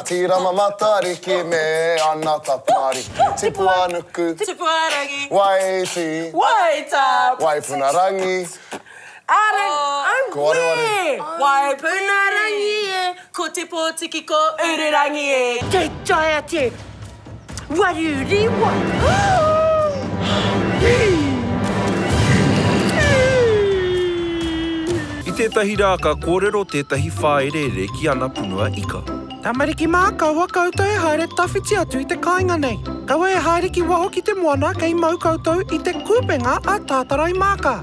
tira matariki me Anna tatariki Tipua nuku Tipuarangi. Waisi Wait up. Waifunarangi I'm Ko ware weird. Wai punarangi e. Ko te pōtiki ko ururangi e. Te taia te waruri wa. I tētahi rā ka kōrero tētahi whaerere ki ana punua ika. Tamariki mā, kaua koutou e haere tawhiti atu i te kāinga nei. Kaua e haere ki waho ki te moana kei mau koutou i te kūpenga a tātarai māka.